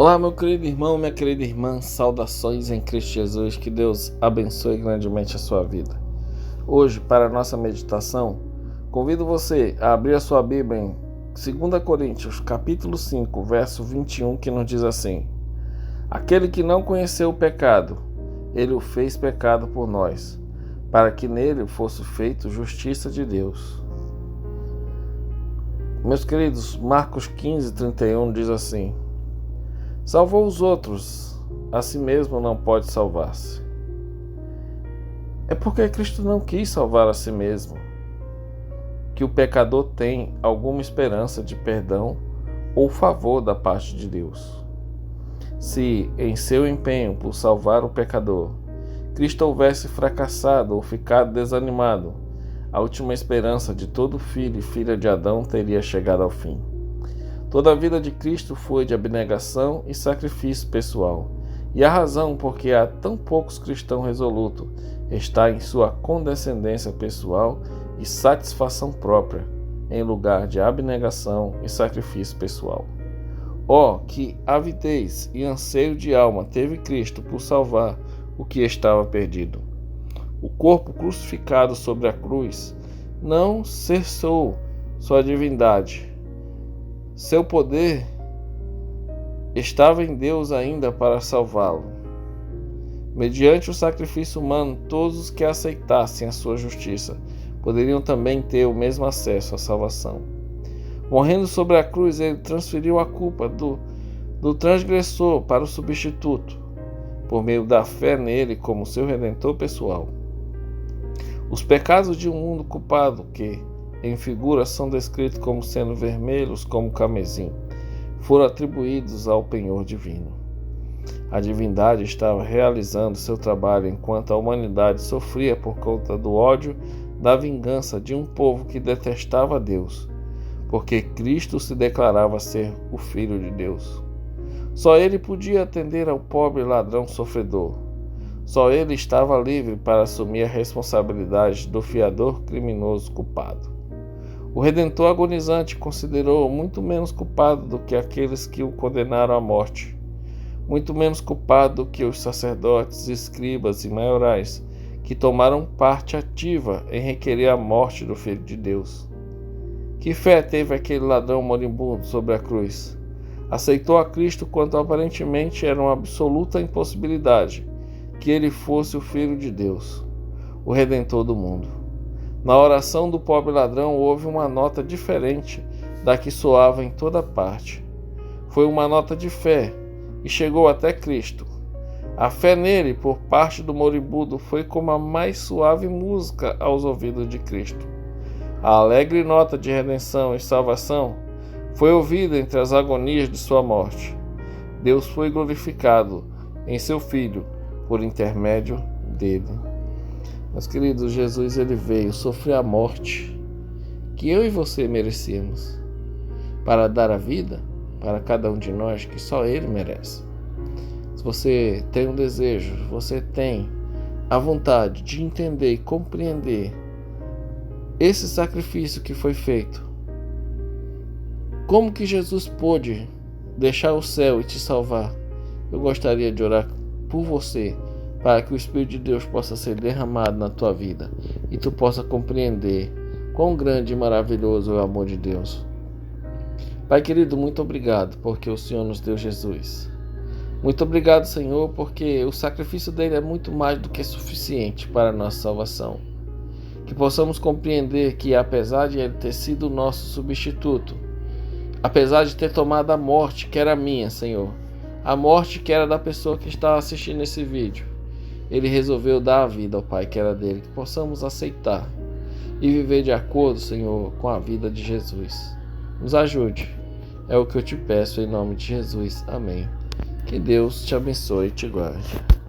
Olá, meu querido irmão, minha querida irmã, saudações em Cristo Jesus, que Deus abençoe grandemente a sua vida. Hoje, para a nossa meditação, convido você a abrir a sua Bíblia em 2 Coríntios, capítulo 5, verso 21, que nos diz assim: Aquele que não conheceu o pecado, ele o fez pecado por nós, para que nele fosse feito justiça de Deus. Meus queridos, Marcos 15, 31 diz assim: Salvou os outros, a si mesmo não pode salvar-se. É porque Cristo não quis salvar a si mesmo que o pecador tem alguma esperança de perdão ou favor da parte de Deus. Se, em seu empenho por salvar o pecador, Cristo houvesse fracassado ou ficado desanimado, a última esperança de todo filho e filha de Adão teria chegado ao fim. Toda a vida de Cristo foi de abnegação e sacrifício pessoal, e a razão por que há tão poucos cristãos resolutos está em sua condescendência pessoal e satisfação própria, em lugar de abnegação e sacrifício pessoal. Que avidez e anseio de alma teve Cristo por salvar o que estava perdido! O corpo crucificado sobre a cruz não cessou sua divindade. Seu poder estava em Deus ainda para salvá-lo. Mediante o sacrifício humano, todos os que aceitassem a sua justiça poderiam também ter o mesmo acesso à salvação. Morrendo sobre a cruz, ele transferiu a culpa do transgressor para o substituto, por meio da fé nele como seu redentor pessoal. Os pecados de um mundo culpado que, em figura, são descritos como sendo vermelhos como carmesim, foram atribuídos ao penhor divino. A divindade estava realizando seu trabalho enquanto a humanidade sofria por conta do ódio da vingança de um povo que detestava a Deus, porque Cristo se declarava ser o Filho de Deus. Só ele podia atender ao pobre ladrão sofredor. Só ele estava livre para assumir a responsabilidade do fiador criminoso culpado. O Redentor agonizante considerou muito menos culpado do que aqueles que o condenaram à morte, muito menos culpado do que os sacerdotes, escribas e maiorais, que tomaram parte ativa em requerer a morte do Filho de Deus. Que fé teve aquele ladrão moribundo sobre a cruz? Aceitou a Cristo quando aparentemente era uma absoluta impossibilidade que ele fosse o Filho de Deus, o Redentor do mundo. Na oração do pobre ladrão houve uma nota diferente da que soava em toda parte. Foi uma nota de fé e chegou até Cristo. A fé nele, por parte do moribundo, foi como a mais suave música aos ouvidos de Cristo. A alegre nota de redenção e salvação foi ouvida entre as agonias de sua morte. Deus foi glorificado em seu Filho por intermédio dele. Meus queridos, Jesus ele veio sofrer a morte que eu e você merecíamos para dar a vida para cada um de nós que só ele merece. Se você tem um desejo, você tem a vontade de entender e compreender esse sacrifício que foi feito, como que Jesus pôde deixar o céu e te salvar, eu gostaria de orar por você, para que o Espírito de Deus possa ser derramado na tua vida e tu possa compreender quão grande e maravilhoso é o amor de Deus. Pai querido, muito obrigado porque o Senhor nos deu Jesus. Muito obrigado, Senhor, porque o sacrifício dele é muito mais do que suficiente para a nossa salvação. Que possamos compreender que, apesar de ele ter sido o nosso substituto, apesar de ter tomado a morte que era minha, Senhor, a morte que era da pessoa que estava assistindo esse vídeo, ele resolveu dar a vida ao Pai que era dele. Que possamos aceitar e viver de acordo, Senhor, com a vida de Jesus. Nos ajude. É o que eu te peço em nome de Jesus. Amém. Que Deus te abençoe e te guarde.